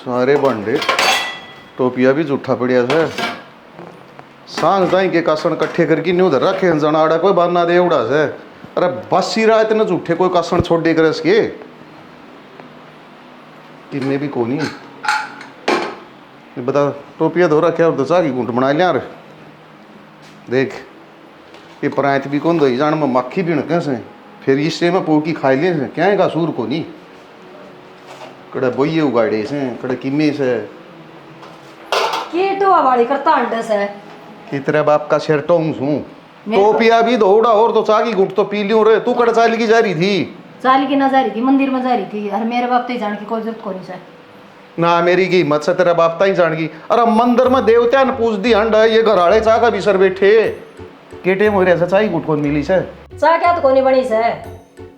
सारे बंडे टोपिया भी जूठा पड़िया से सांग दाई के कासन कट्ठे करके न्यू धर रखे जनाड़ा कोई बाना दे उड़ा से अरे बस ही रहा इतने जूठे कोई कासन छोड़ दे कर इसके इनमें भी कोनी ये बता टोपिया धो रखे और दसा की गुंट बना लिया रे देख ये परायत भी कौन दो जान में मक्खी भी कैसे फिर इससे में पोकी खाई ले से क्या है का सूर को नहीं कड़े बोइये उगाड़े से कड़े किमे से ये तो आवाड़ी करता अंडे से कि तेरे बाप का सिर टोंग हूँ टोपिया भी दौड़ा और तो चागी गुट तो पी लियो रे तू कड़े चाली की जा रही थी चाली की ना जा रही थी मंदिर में जा रही थी और मेरे बाप तो जान की कोई जरूरत कोनी से ना मेरी की हिम्मत से तेरा बाप ही जान की अरे मंदिर में देवता ने पूछ दी हंड ये घराड़े चाह का भी सर बैठे केटे मोरे से चाही गुट को मिली से चाह क्या तो कोनी बनी से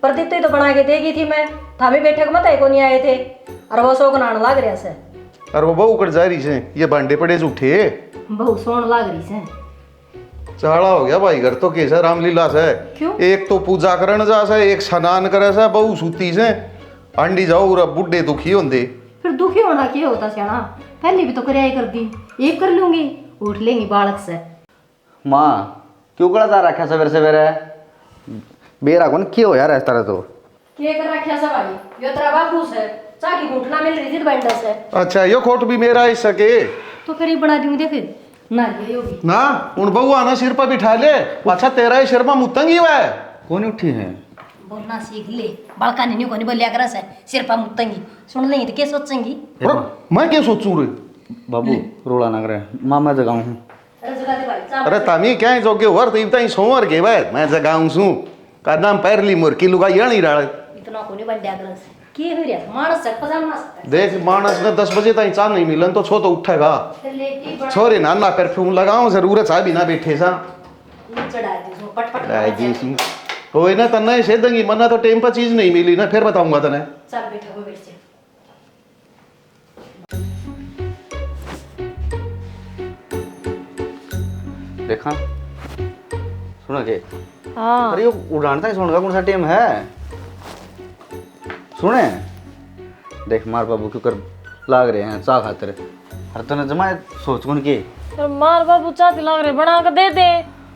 प्रदीप तो बना के देगी थी मैं थामी बैठक मत है कोनी आए थे और वो सो नान लाग रहा से और वो बहु कर जा रही से ये बांडे पड़े उठे बहु सोन लाग रही से चाड़ा हो गया भाई घर तो कैसा रामलीला से क्यों? एक तो पूजा करन जा से एक स्नान करे से बहु सूती से अंडी जाओ रे बुड्ढे दुखी होंदे फिर दुखी होना क्या होता सियाना पहले भी तो कराई कर दी एक कर लूंगी उठ लेंगी बालक से माँ क्यों कड़ा जा रखा सवेरे सवेरे बेरा कौन क्यों यार इस तरह तो के कर रखा सब भाई यो तेरा बाबू से चाह की घुटना मिल रही थी बंडा से अच्छा यो खोट भी मेरा ही सके तो फिर ये बना दूंगी फिर नारियल होगी ना उन बहु आना सिर पर बिठा ले अच्छा तेरा ही सिर पर मुतंगी हुआ है कौन उठी है बोलना सीख ले बड़का नहीं कोनी बोलिया कर से सिर पर मुत्तंगी सुन लेंगी तो क्या सोचेंगी मैं क्या सोचूं रे बाबू रोला ना करे माँ मैं जगाऊँ हूँ अरे जगा दे भाई चावल अरे तामी क्या है जोगे वर तो इतना ही सोमवार के बाद मैं जगाऊं सू का नाम पैरली मुर्की लुगा ये नहीं डाल इतना कोनी बंड्या कर से के हो रहा मानस से पजामा सकता देख मानस ने 10 बजे तक चाह नहीं मिलन तो छो तो उठेगा फिर लेटी बड़ा छोरे नाना परफ्यूम लगाऊं जरूरत है बिना बैठे सा चढ़ा दी उसमें पट राजी होए ना तन्ना से दंगी मना तो टाइम पर चीज नहीं मिली ना फिर बताऊंगा तने चल बैठो वो बैठ जा देखा सुना के हां अरे ये उड़ानता ही सुन का कौन सा टाइम है सुने देख मार बाबू क्यों कर लाग रहे हैं चाह खातिर अरे तने जमा सोच कौन के मार बाबू चाहती लग रहे बना के दे दे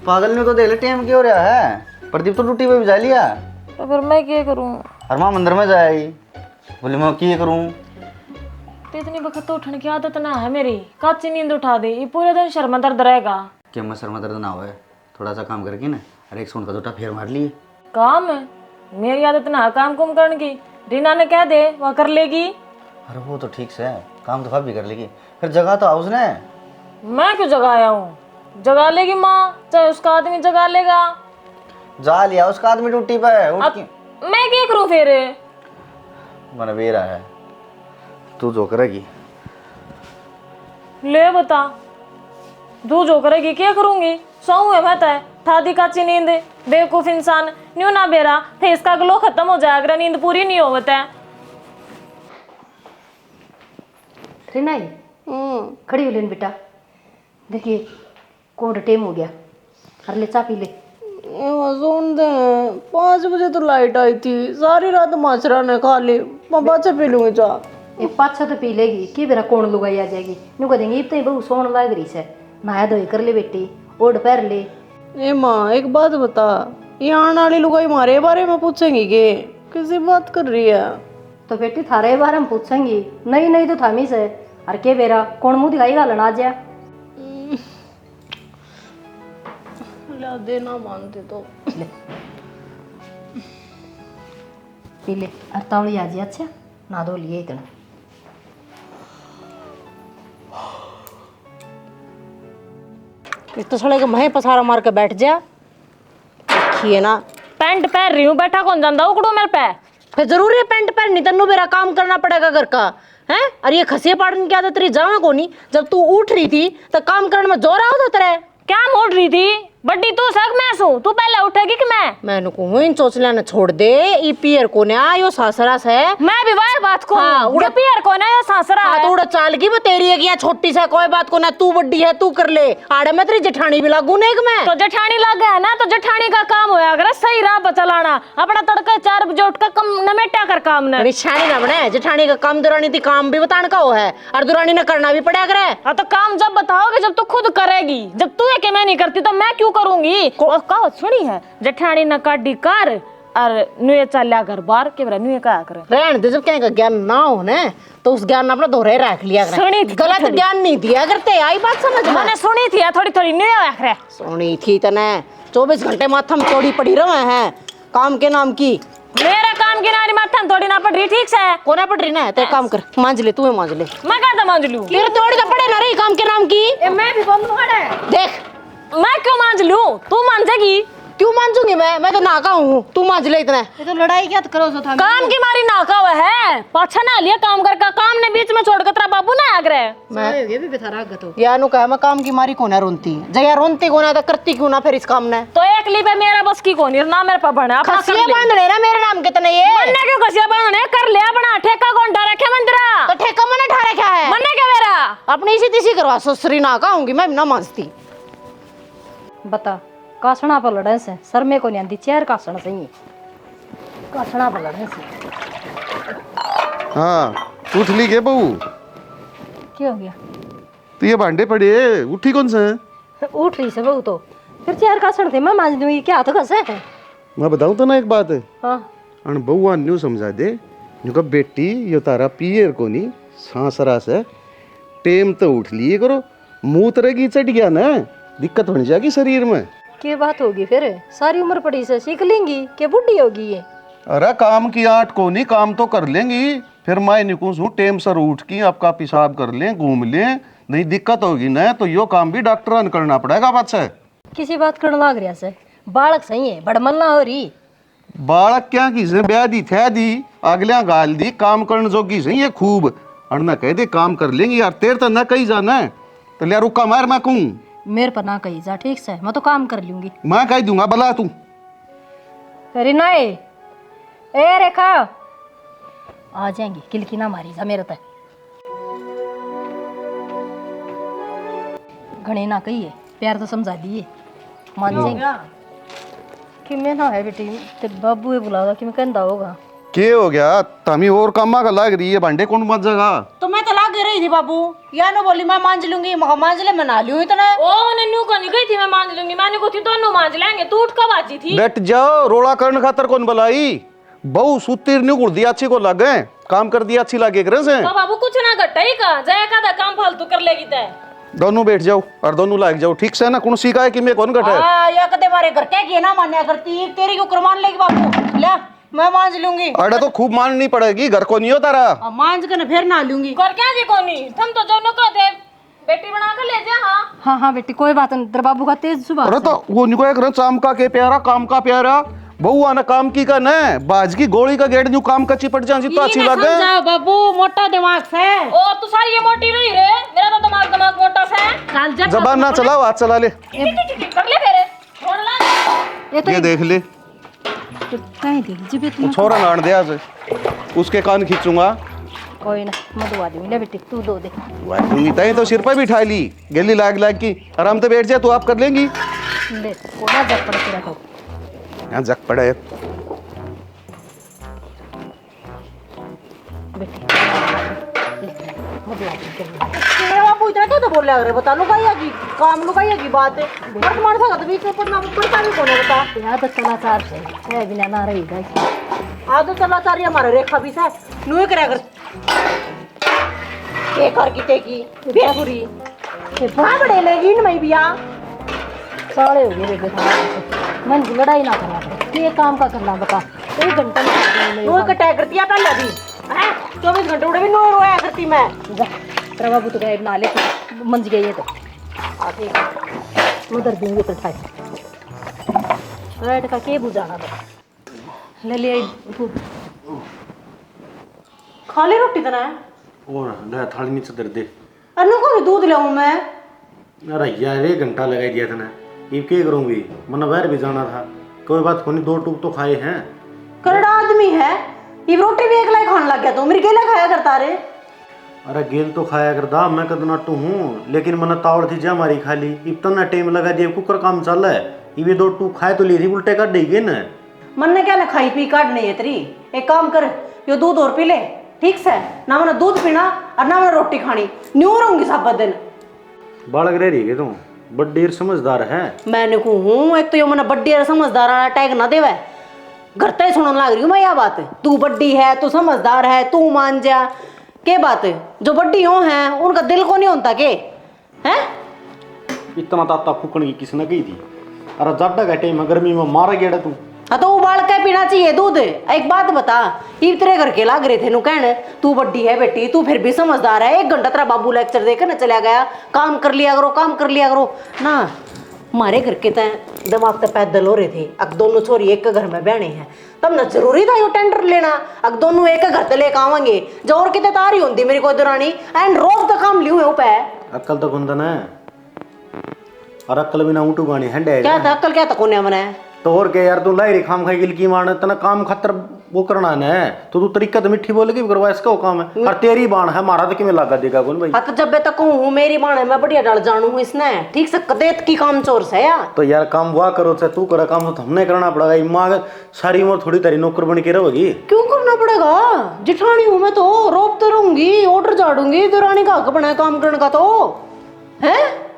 पागल ने तो देख ले टाइम क्यों हो रहा है प्रदीप तो ड्यूटी पे भी जा लिया तो फिर मैं क्या करूं हर माँ मंदिर में जाए बोले मैं क्या करूँ तो इतनी वक्त तो उठने की आदत ना है मेरी कच्ची नींद उठा दे ये पूरे दिन शर्मा दर्द रहेगा क्या मैं सर में दर्द ना हो थोड़ा सा काम करके ना अरे एक सोन का दूटा फेर मार लिए काम है मेरी आदत ना है काम कुम करने की रीना ने कह दे वह कर लेगी अरे वो तो ठीक से है काम तो भाभी कर लेगी फिर जगह तो आओ उसने मैं क्यों जगाया हूँ जगा लेगी माँ चाहे उसका आदमी जगा लेगा जा लिया उसका आदमी ड्यूटी पे उठ अब के मैं क्या करूँ फिर मन बेरा है तू जो करेगी ले बता तू जो करेगी क्या करूंगी सोऊं है मैं थादी काची नींद बेवकूफ इंसान न्यू ना बेरा फेस का ग्लो खत्म हो जाए अगर नींद पूरी नहीं होता है रिनाई खड़ी हो लेन बेटा देखिए कोड टाइम हो गया हर ले चा पी ले सुन दे 5 बजे तो लाइट आई थी सारी रात माचरा ने खा ली मैं बच्चे पी लूंगी चाह एक पाँच छः तो पी लेगी कि बेरा कौन लुगाई आ जाएगी न्यू कह देंगे इब तो बहु सोन लाग रही से नहाया धोई कर ले बेटी ओढ़ पैर ले ए माँ एक बात बता ये आने वाली लुगाई हमारे बारे में पूछेंगी कि किसी बात कर रही है तो बेटी थारे बारे में पूछेंगी नहीं नहीं तो थामी से अरे के बेरा कौन मुंह दिखाई गालन आ जा देना मानते तो पी ले अरे तावड़ी आ जी अच्छा ना दो लिए इतना तो सड़े के महे पसारा मार के बैठ जा देखिए ना पैंट पहन रही हूँ बैठा कौन जाता उकड़ो मेरे पे फिर जरूरी है पैंट पहननी तन्नू मेरा काम करना पड़ेगा घर का है अरे ये खसिया पाड़ने की आदत तेरी जावा को नहीं जब तू उठ रही थी तो काम करने में जोर आओ तो तेरे क्या मोड़ रही थी बड्डी तू सक मैं सू तू पहले उठेगी कि मैंने कहूँ इन चोचला ने छोड़ दे ई पियर को ने आयो सासरास है। मैं भी वही बात को हाँ, उड़ा पियर को ना ये सासरा हाँ है। तो उड़ा चाल की बतेरी है कि यहाँ छोटी सा कोई बात को ना तू बड्डी है तू कर ले आड़े में तेरी जेठानी भी लागू नहीं कि मैं तो जेठानी लग गया ना तो जेठानी का काम होया अगर सही राह पर चलाना अपना तड़के 4 बजे उठ कर कम नमेटा कर काम ने निशानी ना बने जेठानी का काम दुरानी थी काम भी बताने का हो है और दुरानी ने करना भी पड़ा करे। हाँ तो काम जब बताओगे जब तू खुद करेगी जब तू है कि मैं नहीं करती तो मैं क्यों करूंगी। कहो सुनी है जेठानी न काटी कर और नुए चल्या घर बार के बरा नुए का करे रहने दे जब कहेगा ज्ञान ना हो ने तो उस ज्ञान अपना दोहरे रख लिया करे। सुनी थी गलत ज्ञान नहीं दिया करते आई बात समझ में। मैंने सुनी थी थोड़ी थोड़ी नुए रख रहे सुनी थी तने 24 घंटे माथा में चौड़ी पड़ी रहे हैं काम के नाम की। मेरा काम की नारी माथा थोड़ी ना पड़ रही ठीक से कोना पड़ रही ना ते काम कर मांझ ले तू मांझ ले मैं कहता मांझ लूं फिर थोड़ी तो पड़े ना रही काम के नाम की। मैं भी बंद है देख मैं क्यों मांझ लूं तू मांझेगी क्यों मांझूंगी मैं तो नाका हूँ तू मांझ ले इतना। ये तो लड़ाई क्या करो सो था काम की मारी नाका हुआ है पाछा ना लिया काम कर का काम ने बीच में छोड़ कर तेरा बाबू ना आग रहे मैं ये भी बेथारा गतो या नु कह मैं काम की मारी कोना रोनती जया रोनती कोना तो करती क्यों ना फिर इस काम ने तो एक ली पे मेरा बस की कोनी ना मेरे पे बना अपना कर खसिया ले बांध लेना मेरे नाम कितने ये मन्ने क्यों खसिया बांधने कर ले अपना ठेका कौन डा रखे मंदिरा तो ठेका मैंने ठा रखा है मन्ने क्या मेरा अपनी इसी तिसी करवा ससुरी ना कहूंगी मैं ना मांझती। बता कासना पर लड़े से सर में को नहीं आंदी चेयर कासना सही कासना पर लड़े से हाँ उठ ली के बहू क्या हो गया तो ये भांडे पड़े उठी कौन से उठ रही से बहू तो फिर चेयर कासना थे मैं मांझ दूंगी क्या हाथ घसे है। मैं बताऊँ तो ना एक बात है हाँ अन बउआ न्यू समझा दे न्यू का बेटी यो तारा पियर को नहीं सांसरा से टेम तो उठ लिए करो मुँह तरह की चढ़ गया ना दिक्कत होने जाएगी शरीर में। क्या बात होगी फिर सारी उम्र पड़ी से सीख लेंगी कि बुढ़ी होगी ये। अरे काम की आट को नहीं काम तो कर लेंगी फिर मैं निकुंस हूँ टेम सर उठ की आपका पेशाब कर लें घूम लें नहीं दिक्कत होगी ना तो यो काम भी डॉक्टर ने करना पड़ेगा बात से। किसी बात करने लाग रहा से बालक सही है बड़मल ना हो रही बालक क्या की से ब्याह दी थे दी अगलियां गाल दी काम करने जोगी सही है खूब और ना कह दे काम कर लेंगे यार तेरे तो ना कहीं जाना है तो लिया रुका मार मैं कहूँ मेरे पर ना कही जा ठीक से मैं तो काम कर लूंगी। मैं कह दूंगा भला तू अरे नहीं ए रेखा आ जाएंगी किलकी ना मारी जा मेरे तक घने ना कहिए प्यार तो समझा दिए मान जाएंगे कि मैं ना है बेटी ते बाबू ये बुलावा कि मैं कहता होगा के हो गया तमी और कामा का लाग रही है भांडे कौन मत जगा तो मैं तो लाग रही थी बाबू या ना बोली मैं मांझ लूंगी मैं मांझ ले मना लूं इतना। ओ नन्नू को नहीं गई थी मैं मांझ लूंगी मैंने को थी दोनों मांझ लेंगे तू उठ कब आती थी बैठ जाओ रोड़ा करने खातर कौन बुलाई बहु सूतिर न्यू गुड़ दिया अच्छी को लग गए काम कर दिया अच्छी लगे करे से तो बाबू कुछ ना घटा ही का जाया का काम फालतू कर लेगी ते दोनों बैठ जाओ और दोनों लाग जाओ ठीक से ना कौन सीखा है कि मैं कौन घटा है हां या कदे मारे घर के की ना मान्या करती तेरी को कुर्बान लेगी बाबू ले मैं मांझ लूंगी। अरे तो खूब माननी पड़ेगी घर को नहीं हो तारा मांझ के ना फिर ना लूंगी कर क्या जी कोनी तुम तो दोनों को थे बेटी बना कर ले जा हाँ हाँ हाँ बेटी कोई बात नहीं तेरे बाबू का तेज सुबह अरे तो वो निको एक रंग चाम का के प्यारा काम का प्यारा बहु आना काम की का न बाज की गोली का गेट न्यू काम का चिपट जा तो अच्छी लगे समझाओ बाबू मोटा दिमाग से ओ तू सारी ये मोटी रही रे मेरा तो दिमाग मोटा सा जबान ना चलाओ हाथ चला ले कर ले मेरे छोड़ ला ये देख ले कहीं देख जी बेटी वो छोरा नाड़ दे आज उसके कान खींचूंगा कोई ना मैं दुआ दूंगी ले बेटी तू दो दे तई तो सिर पर भी उठा ली गली लाग लाग की आराम से बैठ जाए तो आप कर लेंगी ले कोना जग पड़ के रखो यहाँ जग पड़े बेटी ले मैं दुआ दूंगी तेरे बाबू इतना क्या तो बोल रहा है बता लुगाइया की काम लुगाइया की बात है वर्तमान था तो बीच में पढ़ना पड़ता भी कौन है बता यहाँ तो समाचार से है बिना ना रही गई आ तो चलाचारी हमारे रेखा भी से नुए करे अगर के कर की ते की बेसुरी ये बड़ा बड़े लेगी इन में बिया साले हो गए बेटे मन की लड़ाई ना करना पड़े ये काम का करना बता 1 घंटा में नुए का टैग करती है पहले भी हैं 24 घंटे उड़े भी नुए रोया करती मैं जा तेरा बाबू तो गए बना ले मंज गई है तो आगे उधर देंगे तो ठाई राइट का के बुझाना तो ले ले खा ले रोटी तना और ले थाली नीचे दर दे अन्नू को भी दूध लाऊं मैं अरे यार 1 घंटा लगा दिया था ना ये क्या करूँगी, मन बाहर भी जाना था। कोई बात को नहीं, 2 टूक तो खाए हैं। करड़ा आदमी है ये, रोटी भी एकला ही खाने लग गया, तो मेरे केला खाया करता रे। अरे गेल तो खाया करदा, मैं कद नट्टू हूँ, लेकिन मन तावड़ थी जा हमारी खाली। इतना टाइम लगा दिया, कुकर काम चल रहा है, ये 2 टूक खाए तो ली थी, उल्टे कर देगी ना। मन ने क्या ना खाई पी काटनी है तेरी। एक काम कर, यो दूध और पी ले, ठीक से ना मैंने दूध पीना और ना मैंने रोटी खानी, न्यू रहूंगी सब दिन। बालक रह रही है तुम, बड्डी समझदार है। मैंने कहूँ एक तो यो मैंने बड्डी और समझदार अटैक ना देवे, घर तक सुनने लग रही हूँ मैं यह बात। तू बड्डी है, तू समझदार है, तू मान जा। के बात जो बड्डी हो है उनका दिल को नहीं होता के हैं? इतना ताता फूकण की किसने कही थी? अरे जाडा का टाइम गर्मी में मारा गया तू। हाँ तो उबाल के पीना चाहिए दूध। एक बात बता, ये तेरे घर के लाग रहे थे नु कहने तू बड्डी है बेटी, तू फिर भी समझदार है। 1 घंटा तेरा बाबू लेक्चर देकर न चला गया, काम कर लिया करो, काम कर लिया करो ना। हमारे घर के तय दिमाग तो पैदल हो रहे थे, अब दोनों छोरी एक घर में बहने हैं, तब न जरूरी था यो टेंडर लेना। अब दोनों एक घर से लेकर आवेंगे, जो और कितने तारी होती मेरी कोई दुरानी एंड रोज तो काम लियो है पे। अक्ल तो बंदन है, और अक्ल बिना ऊँटू गानी है क्या था अक्ल, क्या था कोने मने तो और क्या यार, तू लाइरी खाम खाई गिल की मारना तना काम खतर वो करना है। तो तू तरीका तो मिठी बोल के करवा, इसका वो काम है। और तेरी बाण है, मारा तो किमें लगा देगा कौन भाई? तो जब तक हूँ मेरी बाण है, मैं बढ़िया डर जानू हूँ इसने, ठीक से कदेत की काम चोर से यार। तो यार काम वाह करो चाहे तू करा, काम तो हमने करना पड़ेगा। माँ सारी उम्र थोड़ी तेरी नौकर बन के रहोगी। क्यों करना पड़ेगा? जिठानी हूँ मैं तो रोकते रहूंगी, ऑर्डर झाड़ूंगी, दुरानी का हक बना है काम करने का तो है।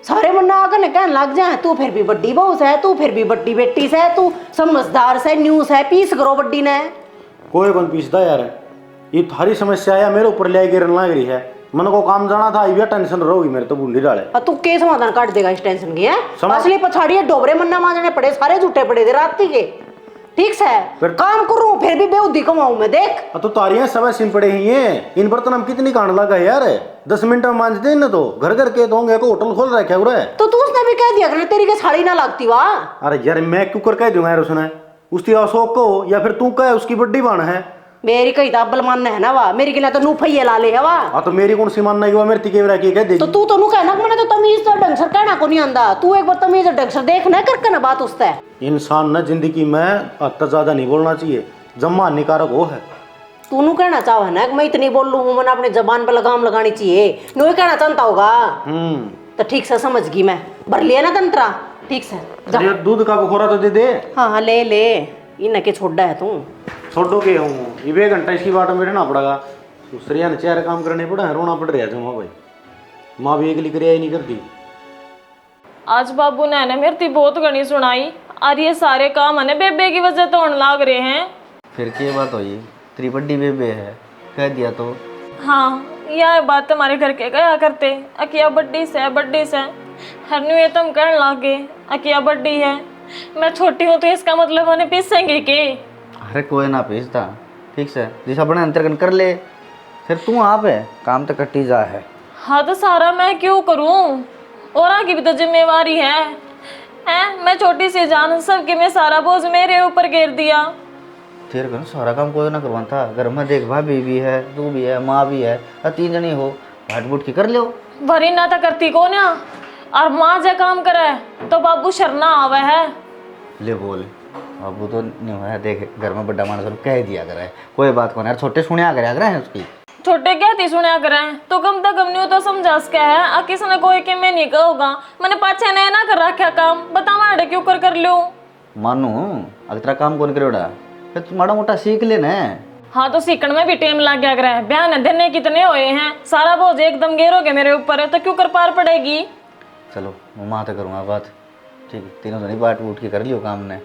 सारे मन्ना आकर कहने लग जाए तू फिर भी बड्डी बहू से, तू फिर भी बड्डी बेटी से, तू समझदार से, न्यूज है, पीस करो बड्डी ने। कोई कौन पीसदा यार, ये थारी समस्या है मेरे ऊपर ले गिरने लग रही है। मन को काम जाना था, ये टेंशन रहोगी मेरे तो बूंदी डाले। तू के समाधान काट देगा इस टेंशन की है? समझ- असली पछाड़ी डोबरे मन्ना मांजने पड़े, सारे झूठे पड़े थे राती के, ठीक से काम करूं फिर भी बेउद्दी कमाऊं मैं देख। तो तारियां सब सिम पड़े ही हैं, इन बर्तन हम कितनी कांड लगा यार, 10 मिनट में मांजते हैं ना। तो घर घर के तो होंगे को होटल खोल रखा है। तो तू उसने भी कह दिया कर तेरी के साड़ी ना लगती वाह। अरे यार मैं क्यों कर कह दूंगा यार उसने, उसकी अशोक को, या फिर तू कह उसकी बड्डी बाण है। मेरी कही था बलमान है ना वाह, मेरी के लिए तो नू फैया ला ले है वाह। हाँ तो मेरी कौन सी मानना है, मेरी तिके रखी कह देगी। तो तू तो नू कहना मैंने तो तमीज तो ढंग से कहना को नहीं आंदा। तू एक बार तमीज ढंग से देखना करके ना बात उससे। इंसान ना जिंदगी में हद ज्यादा नहीं बोलना चाहिए, जम्मा हानिकारक वो है। तू नू कहना चाहो है ना कि मैं इतनी बोल लू हूँ, मैंने अपने जबान पर लगाम लगानी चाहिए, नू ही कहना चाहता होगा। तो ठीक से समझ गई मैं, भर लिया ना तंत्रा ठीक से। अरे दूध का बखोरा तो दे दे। हाँ हाँ ले ले, इन के छोड़ा है तू। छोड़ो के हूँ, ये 1 घंटा इसकी बाट में रहना पड़ेगा। दूसरे ने 4 काम करने पड़ा है, रोना पड़ रहा है जमा भाई। माँ भी अगली क्रिया ही नहीं करती। आज बाबू ने ना मेरी बहुत घनी सुनाई, और ये सारे काम है बेबे की वजह तो होने लाग रहे हैं। फिर क्या बात हुई? तेरी बड्डी बेबे है, कह दिया तो। हाँ यह बात हमारे घर के कहा करते, अकिया बड्डी से हरन्यू ये तुम कहने लागे अकिया बड्डी है, मैं छोटी हूँ तो इसका मतलब उन्हें पीसेंगे के? अरे कोई ना पीसता, ठीक से जिस अपने अंतर्गन कर ले। फिर तू आप है, काम तो कट्टी जा है। हाँ तो सारा मैं क्यों करूँ, और आगे भी तो जिम्मेवारी है। मैं छोटी सी जान सबके में सारा बोझ मेरे ऊपर घेर दिया। तेरे घर सारा काम कोई ना करवाना था, घर में देख भाभी भी है, तू भी है, माँ भी है, 3 जनी हो, भाट बूट की कर लो। भरी ना तो करती को ना, और माँ जो काम करे तो बाबू शरना आवे है। ले बोल, बाबू तो नहीं हुआ है, देख घर में बड़ा मानस कह दिया करे, कोई बात को यार, छोटे सुने करे है उसकी। छोटे क्या थी सुना करें तो कम तक कम नहीं तो समझा क्या है, किसने कोई के मैं नहीं कहूँगा, मैंने पाछे नया ना कर रखा काम, बता मारे क्यों कर लो। मानू अगर तेरा काम कौन करेगा, फिर तू माड़ा मोटा सीख लेना। हाँ तो सीखने में भी टाइम लग गया करे, बयान देने कितने हुए हैं, सारा बोझ एकदम गेरोगे मेरे ऊपर है तो क्यों कर पार पड़ेगी। चलो मैं माँ तो करूँगा बात, ठीक है, तीनों जनी बाट उठ के कर लियो काम ने।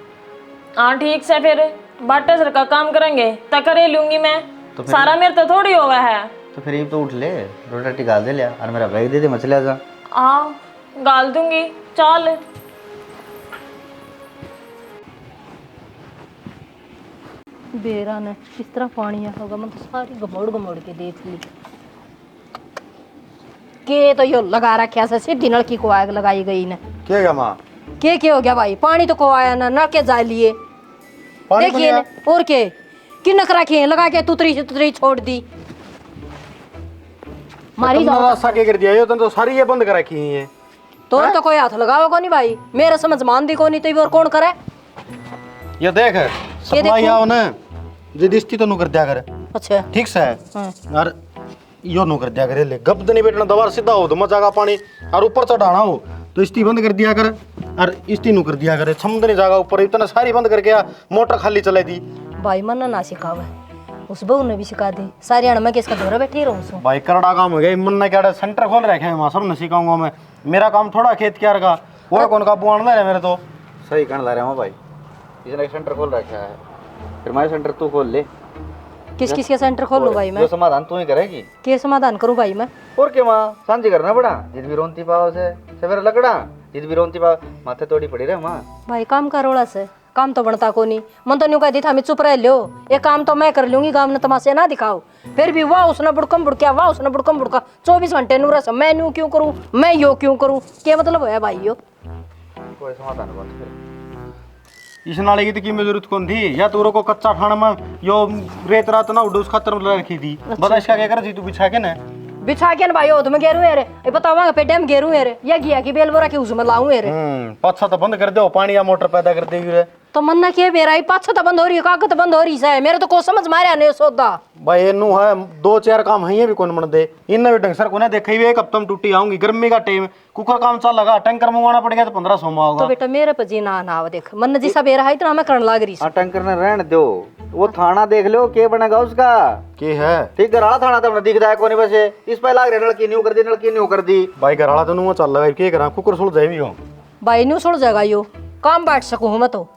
हाँ ठीक से, फिर बाटा सर का काम करेंगे तो करे लूंगी मैं, तो सारा मेरे तो थोड़ी होगा है। तो फिर ये तो उठ ले, रोटी गाल दे लिया और मेरा बैग दे दे, मचले जा। हाँ गाल दूंगी, चल। बेरा ने किस तरह पानी आ होगा, मैं तो सारी घमोड़ के देख ली के। तो यो लगा रखा से सीधी नलकी को आग लगाई गई ने। क्या गया माँ? के हो गया भाई, पानी तो को आया ना, नल के जा लिए देखिए ने, और के किनक रखे लगा के तुतरी छोड़ दी मारी रास्ता क्या कर दिया, ये तो सारी ये बंद कर रखी है। तो कोई हाथ लगाओ को नहीं भाई, मेरा समझ मान दी को नहीं तो और कौन करे। ये देख सप्लाई आओ ना जे दिस्ती तो नु कर दिया कर अच्छा ठीक से हाँ। और यो नु कर दिया करे ले गप नहीं बैठना दवार सीधा हो तो मजा का पानी और ऊपर चढ़ाना हो तो इस्ती बंद कर दिया कर और इस्ती नु कर दिया करे छमद नहीं जागा ऊपर इतना सारी बंद करके आ मोटर खाली चला दी भाई मन ना सिखावे, उस बहू ने भी सिखा दी सारी अण में किसका धोरा बैठी रहूं सो। भाई करड़ा काम हो गया मन ने क्या सेंटर खोल रखे हैं वहां सब न सिखाऊंगा मैं, मेरा काम थोड़ा खेत क्यार का वो कौन का बुआना है मेरे तो सही कहने ला रहा हूँ भाई, इसने एक सेंटर खोल रखा है, फिर हमारे सेंटर तू खोल ले। किस किस के सेंटर खोल लूं भाई मैं? जो समाधान तू ही करेगी। के समाधान करूं भाई मैं? और क्या माँ सांझी करना पड़ा, जिद भी रोनती पाओ से सवेरे लकड़ा, जिद भी रोनती पाओ माथे तोड़ी पड़ी रहे माँ। भाई काम का रोड़ा से काम तो बनता को नहीं, मन तो न्यू कहती था मैं चुप रह लो, ये काम तो मैं कर लूंगी, गांव ने तमाशे ना दिखाओ। फिर भी वाह उसने बुड़कम बुड़किया, वाह उसने बुड़कम बुड़का, 24 घंटे नूरा से मैं न्यू क्यों करूं, मैं यो क्यों करूं, क्या मतलब है भाई यो? कोई समाधान कौन फिर इस नाले की तो की जरूरत कौन थी, या तूरो को कच्चा ठाण में यो रेत रात ना उड़ उस खातर में रखी थी। बता इसका क्या कर जी तू बिछा के ना बिछा के ना भाई हो तो मैं गेरू है रे, ये बतावा पे डैम गेरू है रे, या गिया की बेल बोरा के उसमें लाऊं है रे। पाछा तो बंद कर दो पानी या मोटर पैदा कर देगी रे। तो मन ना किए बेरा पाछा तो बंद हो रही है, कागज बंद हो रही है, मेरे तो को समझ मारे नहीं सौदा। भाई एनू है 2-4 काम है भी कौन मन दे इन भी ढंग सर को ना देखी हुई एक हफ्ता में टूटी आऊंगी, गर्मी का टाइम कुकर काम चल लगा, टैंकर मंगवाना पड़ेगा तो 1500 में तो होगा। बेटा मेरे पे जी ना ना देख मन जैसा बेरा है इतना मैं करने लाग रही हाँ टंकर ने रहने दो, वो थाना देख लो के बनेगा उसका, के है ठीक घराला थाना तो दिख रहा है कोने बसे, इस पे लाग रहे नलकी न्यू कर दी नलकी न्यू कर दी। भाई घराला तो नु चल लगा के करा कुकर सुल जाए भी हो भाई न्यू सुल जाएगा यो काम बांट सकूं मैं तो,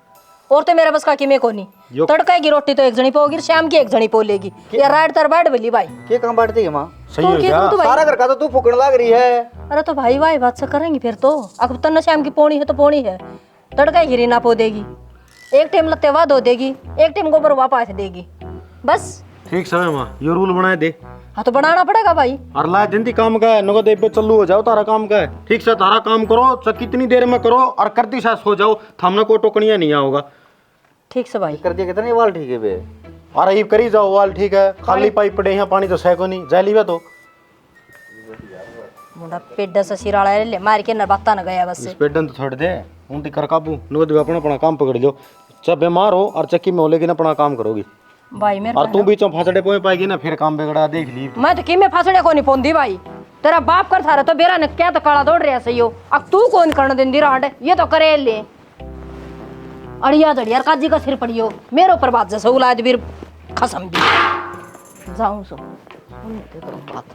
और तो मेरा बस का कि मैं को नहीं तड़का की रोटी तो एक जनी पोगी, शाम की एक जनी पोलेगी, या रात तर बैठ बोली भाई के काम बांटती है माँ, सही हो गया तो भाई सारा घर का तो तू फूकने लग रही है। अरे तो भाई भाई बात से करेंगे फिर तो, अब तन्ना शाम की पोनी है तो पोनी है, तड़का गिरी ना पो देगी, एक टाइम लत्ते वाद धो देगी, एक टाइम गोबर वापस देगी, बस ठीक समय मां ये रूल बनाए दे। हाँ तो बनाना पड़ेगा भाई। और ला दिन काम का है नगद पे चालू हो जाओ तारा काम का है, ठीक से तारा काम करो तो कितनी देर में करो और करती सास हो जाओ, थमने को टोकनिया नहीं आओगा। ठीक से भाई कर दिया कितने वाल ठीक है बे, अरे ये करी जाओ वाल ठीक है, खाली पाइप पड़े यहाँ पानी तो सैको नहीं जैली वे तो मुंडा पेड्डा से सिराड़ा ले मार के न बाता न गया बस। इस पेडन तो छोड़ दे उनती कर काबू नगद अपना अपना काम पकड़ लो, जब बीमार हो और चक्की में हो लेकिन अपना काम करोगी भाई मेरे और तू बीच में फांसड़े पोए पाएगी ना फिर काम बिगड़ा देख ली। मैं तो कि में फांसड़े को नहीं पोंदी भाई, तेरा बाप कर था तो बेरा ने क्या तो काला दौड़ रहा सही हो, अब तू कौन करने देंदी राड ये तो करे ले अड़िया दड़िया काजी का सिर पड़ियो मेरे ऊपर बात जैसे उलाद भी खसम दी जाऊं सो बात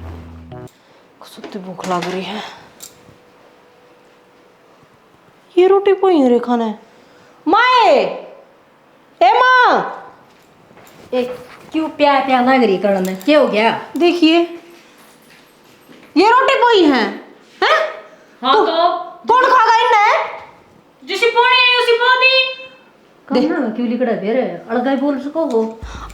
सुत्ती भूख लग रही है, ये रोटी पोई रे खाना माए ए मां ए क्यों प्या प्या लग रही करने क्या हो गया? देखिए ये रोटी पोई है हैं? हाँ तो कौन खागा इन्हें? जिसी पोड़ी है उसी पोदी। कहना क्यों लिकड़ा बेरे अलगाई बोल सको हो।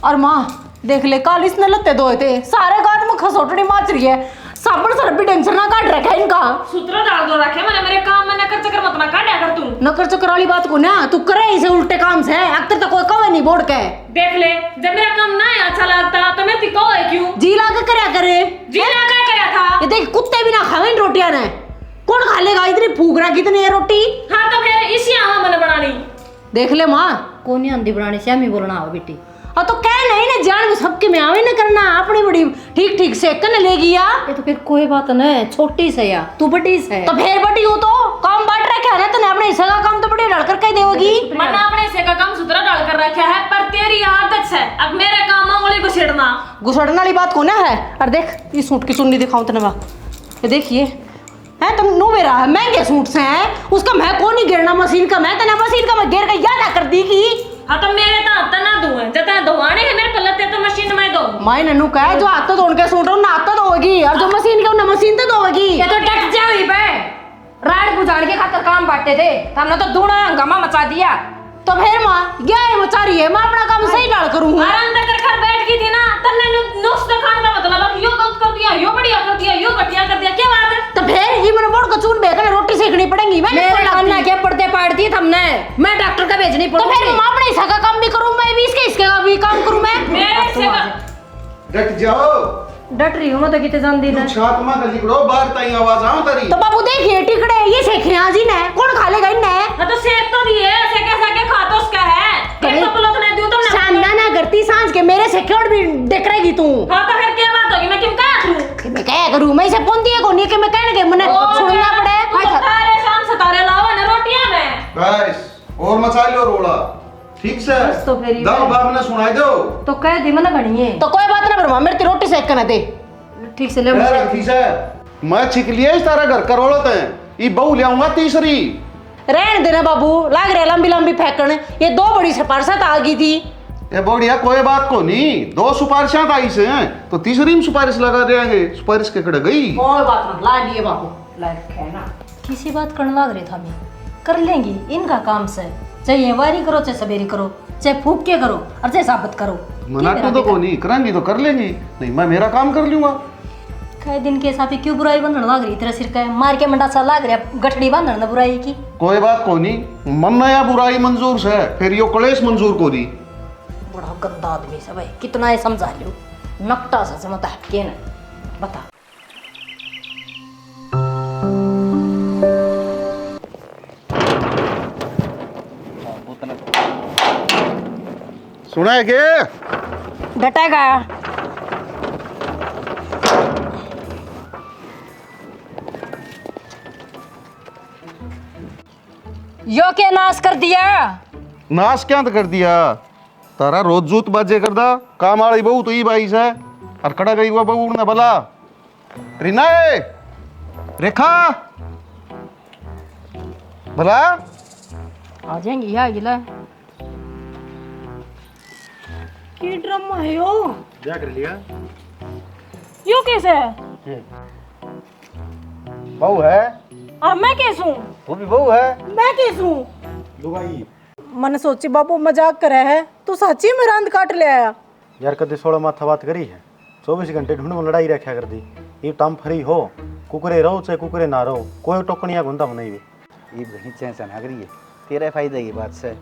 और माँ देख ले कल इसने लत्ते धोए थे, सारे गांव में खसोटड़ी माच रही है, साबुन सर भी टेंशन ना काट रखा है इनका। सूत्र डाल दो रखे मैंने, मेरे काम में नकर चक्कर मत ना काटा कर तू। नकर चक्कर वाली बात को ना तू करे इसे उल्टे काम से, अक्तर तो कोई कवे नहीं बोड़ के। देख ले जब मेरा काम ना अच्छा लगता तो मैं तिको है क्यों जी ला के करया करे, जी ना क्या करा था। ये देख कुत्ते भी ना खावे इन रोटियां ने, कौन खा लेगा इतनी फूक रहा कितनी है रोटी। हाँ तो फिर इसी आवा मैंने बनानी। देख ले माँ कोनी आंधी बनानी श्यामी बोलना हो बेटी, और तो कह नहीं ना जान में सबके में आवे ना करना, अपनी बड़ी ठीक ठीक से कन लेगी या ये तो फिर कोई बात नहीं, छोटी से या तू बड़ी से तो फिर बड़ी हो तो काम बांट रखा है ना, तने अपने हिस्से का काम तो बड़ी लड़ करके देगी। मैंने अपने हिस्से का काम सूत्र डाल कर रखा है, पर तेरी आदत है अब मेरे काम उंगली को छेड़ना। घुसड़ने वाली बात को ना है। और देख ये सूट की चुन्नी दिखाऊं तने बा, ये देखिए है तुम नो मेरा है महंगे सूट से है, उसका मैं कौन नहीं गिरना मशीन का, मैं तना मशीन का मैं गिर के याद कर दी की। हाँ तो मेरे तो हाथ ना धोए जता धोवाने है मेरे पल्लते तो मशीन में दो। मैं नन्नू कहे जो हाथ तो धोने के सूट ना हाथ तो धोएगी, और जो मशीन का ना मशीन तो धोएगी। ये तो डट जाओ पे राड बुझाड़ के खातर काम बांटते थे, हमने तो दूना हंगामा मचा दिया। तो फिर माँ क्या है मचा रही है, मैं अपना काम सही डाल करूँ। आराम तक कर बैठ गई थी ना, तन्ने नुक्स खाने का मतलब यो गलत कर दिया, यो बढ़िया कर दिया, यो घटिया कर दिया, क्या बात है। तो फिर ये मैंने बोर्ड का चून बेकर रोटी सेकनी पड़ेगी, मैं मेरे अन्ना के पड़ते पाड़ दिए हमने, मैं डॉक्टर का भेजनी तो पड़ूंगी। फिर मैं अपने हिस्से का काम भी करूँ, मैं भी इसके का भी काम करूँ मैं। मेरे से डट जाओ डट रही हूँ मैं तो कितने जान दी ना। छात में गली करो बाहर ताई आवाज आऊं तारी। तो बाबू देखिए टिकड़े ये सेखे आज ही ने कौन खा लेगा इन्हें। हाँ तो सेक तो दिए, सेके खा तो उसका है। एक तो पुलोत ने दियो तुमने। शानदार ना करती सांझ के मेरे सेखे और भी देख रहेगी तू। हाँ तो फिर क्या बात होगी, मैं क्यों कहा करूं? कि मैं क्या करूं, मैं इसे फोन दिए को नहीं कि मैं कहने के मने सुनना पड़े। तो तारे शाम सतारे लाओ ना रोटियां में। गाइस और मचा लो रोड़ा ठीक से। बस तो फिर दाव बाप ने सुनाई दो तो कह दी मना घनी है। तो कोई बात ना करो, मेरी रोटी सेक कर दे। ठीक से ले यार ठीक से मैं छिक लिया इस तारा घर करोड़त है ये बहू ले आऊंगा तीसरी। रहने देना बाबू, लाग रहे लंबी लंबी फेंकन। ये दो बड़ी सिफारिशें आ गई थी। ये बढ़िया कोई बात को नहीं, 2 सुपारिशां आई से हैं तो तीसरी में सुपारिश लगा देंगे। सुपारिश के कड़े गई कोई बात ना, ला लिए बाबू ला है ना। किसी बात करने लग रहे था मैं कर लेंगी इनका काम से, चाहे ये वारी करो चाहे सवेरी करो, चाहे फूक के करो और चाहे साबित करो। मना तो को नहीं करांगी तो कर लेंगी, नहीं मैं मेरा काम कर लूंगा। कई दिन के हिसाब से क्यों बुराई बंधन लग रही तेरा सिर का मार के मंडा सा लग रहा गठड़ी बांधन ना बुराई की। कोई बात को नहीं, मन नया बुराई मंजूर से फिर यो कलेश मंजूर को दी। बड़ा गंदा आदमी सब है, कितना ये समझा लो नकटा सा समझता है के ना बता। सुना है के डटेगा यो के नाश कर दिया। नाश क्या कर दिया तारा रोज जूत बाजे कर दा काम वाली बहू तो ही बाई से और कड़ा गई हुआ बहू ने भला रीना ए, रेखा भला आ जाएंगी या गिला की ड्रामा है यो। क्या कर लिया यो कैसे है? बहू है, अब मैं कैसे हूँ? वो भी बहू है। मैं कैसे हूँ? लुगाई मन सोची बाबू मजाक करे है, तू सच्ची में रांद काट ले आया। यार कदे 16 माथा बात करी है, 24 घंटे ढूंढ में लड़ाई रखा कर दी। ये टाइम फ्री हो कुकरे रहो चाहे कुकरे ना रहो, कोई टोकनिया गुंदा बनाई भी ये बहनी चैन आ रही है तेरा फायदा की बात से।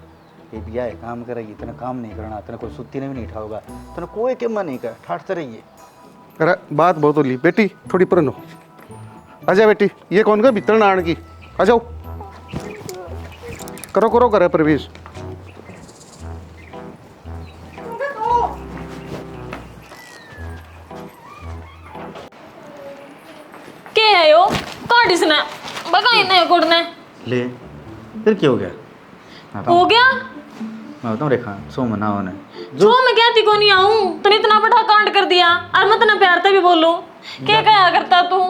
ये बिया है काम करेगी, तेने काम नहीं करना, तेने कोई सुत्ती ने भी नहीं उठाओगा, तेने कोई के मन नहीं कर ठाटते रहिए। अरे बात बहुत होली बेटी थोड़ी पुरन हो। आजा बेटी, ये कौन का भीतर नाण की आ जाओ करो करो करे प्रवेश। के है यो कौन इसने बगाई ने कोड़ने ले फिर क्या हो गया? हो गया। मैं बताऊँ रेखा, सो मना होने जो मैं कहती को नहीं आऊं तूने इतना बड़ा कांड कर दिया और मैं इतना प्यार से भी बोलूं क्या कहा करता तू?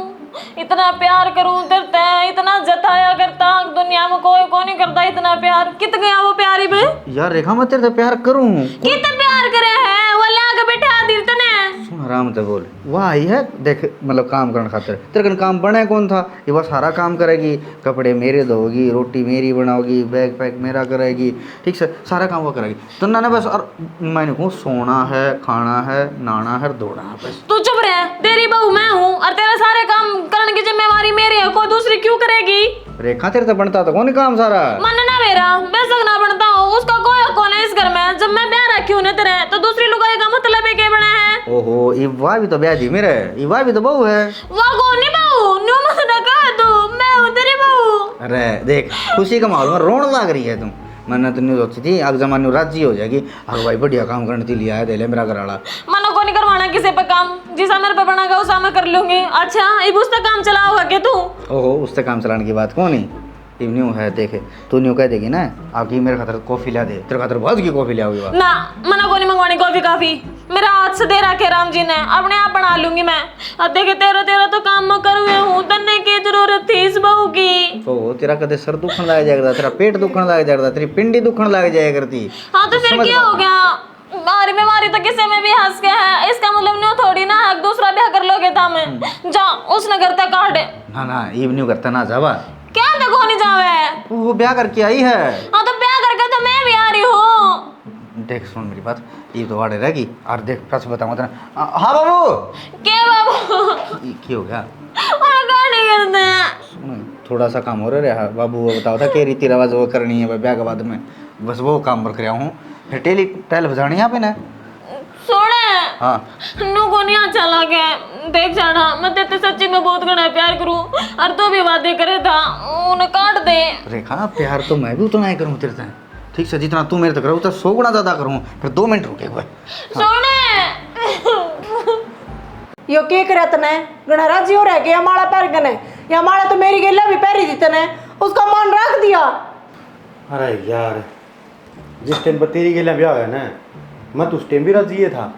इतना प्यार करूं तेरे ते इतना जताया करता, दुनिया में कोई को नहीं करता इतना प्यार। कित गया वो प्यारी बे? यार रेखा मैं तेरे से प्यार करूँ। कितना प्यार करे है वो लाके बैठा दी तने। सुन आराम से बोल, वह आई है देख मतलब काम करने खातिर, तेरे कन काम बने कौन था? ये वह सारा काम करेगी, कपड़े मेरे धोगी, रोटी मेरी बनाओगी, बैग पैक मेरा करेगी, ठीक से सारा काम वो करेगी। तो ना बस और मैंने कहूँ सोना है, खाना है, नहाना है, दौड़ना है बस। तू चुप रह, तेरी बहू मैं हूँ और तेरे सारे काम करने की जिम्मेवारी मेरी है, कोई दूसरी क्यों करेगी? रेखा तेरे से बनता तो कौन काम सारा? मन ना मेरा बेशक ना बनता हो, उसका कोई हक नहीं इस घर में। जब मैं ब्याह रखी हूँ ना तेरे तो दूसरी लुगाई का मतलब है के बना है। ओहो ये वाह भी तो ब्याह जी मेरे, ये वाह भी तो बहू है। वाह कौन नहीं बहू? न्यू मत डका तू, मैं हूँ तेरी बहू। अरे देख खुशी का माहौल में रोने लग रही है तुम। मैंने तो नहीं सोची थी आग जमाने राजी हो जाएगी। अरे भाई बढ़िया काम करने के लिए आया दे ले मेरा घर वाला। मनो को नहीं करवाना किसी पे काम, जिसा मेरे पे बनागा उसा मैं कर लूंगी। अच्छा इब उससे काम चलाओगा क्या तू? ओहो उससे काम चलाने की बात कौन ही न्यू है। देखे तू न्यू कह देगी ना आपकी मेरे खातर कॉफी ला दे, तेरे खातर बहुत की कॉफी ले आओगी। ना मना को नहीं मंगवानी कॉफी काफी, मेरा हाथ से दे रखे राम जी ने, अपने आप बना लूंगी मैं। अब देखे तेरा तेरा तो काम मैं कर हुए हूँ, तन्ने की जरूरत थी इस बहू की। ओहो तेरा कदे सर दुखन लग जाया करता, तेरा पेट दुखन लग जाया करता, तेरी पिंडी दुखन लग जाया करती। हाँ तो फिर क्या हो गया? मारी बीमारी तो किसी में भी हंस के है, इसका मतलब न्यू थोड़ी ना हक दूसरा ब्याह कर लोगे था मैं। जा उसने करता काट। ना ना ईव न्यू करता ना जावा। क्या देखो नहीं जावे? वो ब्याह करके आई है। हाँ तो ब्याह करके तो मैं भी आ रही हूँ। देख सुन मेरी बात, ये तो वाड़े रहेगी और देख सच बताऊंगा तेरा। हाँ बाबू क्या बाबू? ये क्या हो गया? और गाने करते हैं। सुन थोड़ा सा काम हो रहा है बाबू, वो बताओ था कि रीति रिवाज वो करनी है ब्याह के बाद में, बस वो काम कर रहा हूँ। फिर टेली टाइल बजानी यहाँ पे ना। सुने हाँ नु को नहीं अच्छा लगे। देख जाना मैं तेरे सच्ची में बहुत घना प्यार करूं और तू भी वादे करे था उन्हें काट दे। रेखा प्यार तो मैं भी उतना ही करूँ तेरे से, ठीक से जितना तू मेरे तक करो उतना 100 गुना ज़्यादा करूँ। फिर 2 मिनट रुके हुए सोने यो के करे तने गणरा जी हो रह गया माड़ा पैर गने या माड़ा तो मेरी गेला भी पैरी दी तने उसका मन रख दिया। अरे यार जिस टाइम पर तेरी गेला ब्याह है ना, मैं तो उस टाइम भी राजी था।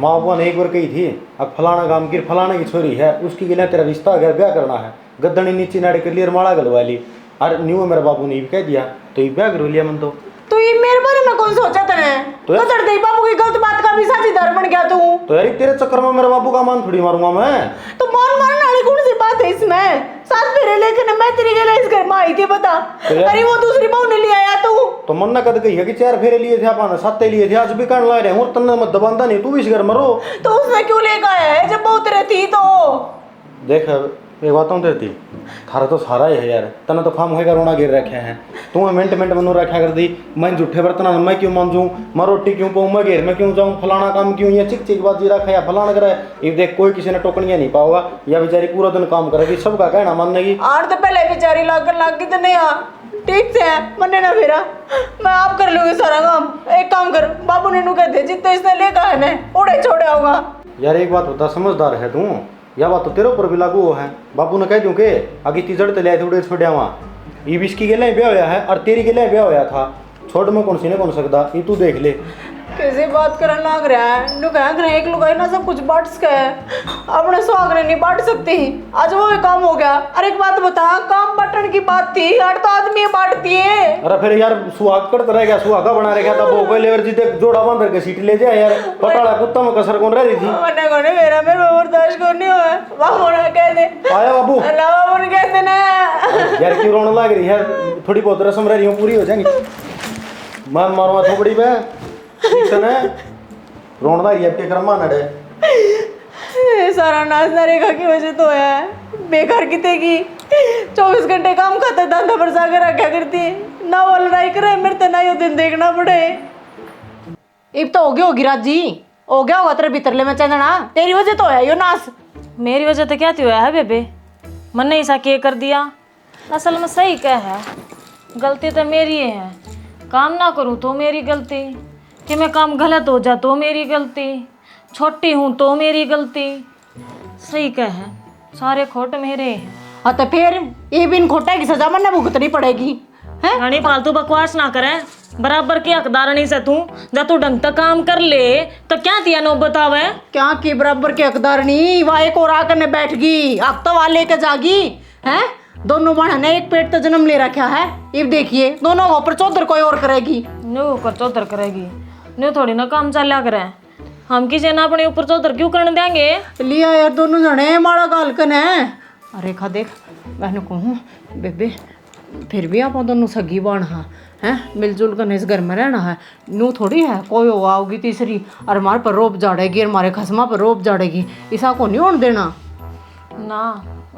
माँ बाबा ने एक बार कही थी अब फलाना काम की फलाना की छोरी है उसकी गेला तेरा रिश्ता अगर ब्याह करना है, गद्दनी नीचे नाड़े कर लिया माड़ा गलवा ली। अरे न्यू मेरे बाबू ने भी कह दिया तो ये ब्याह कर लिया मन तो ये मेरे बारे में कौन सोचा तने तो तो चढ़ गई बाबू की गलत बात का भी साझीदार बन गया तू। तो यार तेरे चक्कर में मेरे बाबू का मान थोड़ी मारूंगा मैं। तो मान मारने वाली कौन सी बात है इसमें? साथ फेरे लेकर मैं तेरी गेला इस घर में आई थी बता। अरे वो दूसरी बहू ने ले आया तू तो मन ना कद कही है कि 4 फेरे लिए थे अपन 7 लिए थे आज भी करने ला रहे हैं और तन्ने मत दबांदा नहीं तू भी इस घर में रो। तो उसने क्यों लेकर आया है जब बहुत रहती तो? देख एक बात हूँ तेरी थारा तो सारा ही है यार, तना तो फार्म होएगा रोना गिर रखे हैं तुम्हें मिनट मिनट में रखा कर दी। मैं झूठे बर्तन मैं क्यों मांझूं, मैं रोटी क्यों पाऊँ, मैं घेर में क्यों जाऊँ, फलाना काम क्यों, ये चिक चिक बात जी रखा या फलाना करे। ये देख कोई किसी ने टोकनिया नहीं पाओगा या बेचारी पूरा दिन काम करेगी सबका कहना मानेगी। आर तो पहले बेचारी लाग तो नहीं आ ठीक से मन्ने ना फेरा मैं आप कर लूंगी सारा काम। एक काम कर बाबू ने कहते जितने इसने लेकर है ना उड़े छोड़े होगा। यार एक बात होता समझदार है तू, यह बात तो तेरे ऊपर भी लागू है। बाबू ने कह दूं के आगे तीजड़ तो लिया थे उड़े छोड़िया वहाँ ये बिस्की गेला ब्याह होया है और तेरी गेला ब्याह होया था छोड़ में कौन सी ने कौन सकता ये तू देख ले। कैसे बात करने लग रहा है नु कह रहे एक लुगाई ना सब कुछ बांट सके अपने सुहाग ने नहीं बांट सकती। आज वो भी काम हो गया। अरे एक बात बता काम बांटने की बात थी यार तो आदमी बांटती है। अरे फिर यार सुहाग करता रह गया सुहागा बना रह गया था वो कोई लेवर जी देख जोड़ा बांध करके सीट ले जाए यार पटाला कुत्ता में कसर कौन रह रही थी। मन्ने कोने मेरा मेरे बर्दाश्त को नहीं हुआ बाबू ने कह दे आया बाबू अल्लाह बाबू ने कहते ना यार क्यों रोने लग रही है, थोड़ी बहुत रस्म रह रही हूँ पूरी हो जाएंगी। मैं मारूंगा थोपड़ी पे ठीक है ना रोन लग रही है के कर्मा नड़े सारा नाच नरेगा की वजह तो है बेकार किते की 24 घंटे काम खाता धंधा पर जाकर रखा करती ना वो लड़ाई करे मेरे तो ना यो दिन देखना पड़े। इब तो हो गया होगी राजी हो गया होगा तेरे भीतरले में चंदना तेरी वजह तो है यो नाच। मेरी वजह तो क्या हुआ है बेबे, मन ने ऐसा के कर दिया। असल में सही क्या है, गलती तो मेरी है, काम ना करूँ तो मेरी गलती, कि मैं काम गलत हो जा तो मेरी गलती, छोटी हूँ तो मेरी गलती। सही क्या है, सारे खोट मेरे हैं। हाँ तो फिर ये भी इन खोटा की सजा मन भुगतनी पड़ेगी है। रानी फालतू बकवास ना करे, बराबर की हकदार नहीं से तू, जब तू ढंग तक काम कर ले तो क्या दिया नो बतावे। क्या की बराबर के हकदार नहीं वह एक और आकर ने बैठ गई अब तो वाले के जागी है। दोनों बहन ने एक पेट तो जन्म ले रखा है अब देखिए दोनों के ऊपर चौधर कोई और करेगी न्यू ऊपर चौधर करेगी, न्यू थोड़ी ना काम चला करे। हम किसी ने अपने ऊपर चौधर क्यों करने देंगे। लिया यार दोनों जने माड़ा गालकन है। अरे खा देख मैं कहूँ बेबे फिर भी आप दोनों सगी बन हाँ हैं मिलजुल कर इस घर में रहना है। नू थोड़ी है कोई हो आओगी तीसरी और हमारे पर रोप झाड़ेगी और हमारे खसमा पर रोप झाड़ेगी ऐसा को नहीं होने देना ना।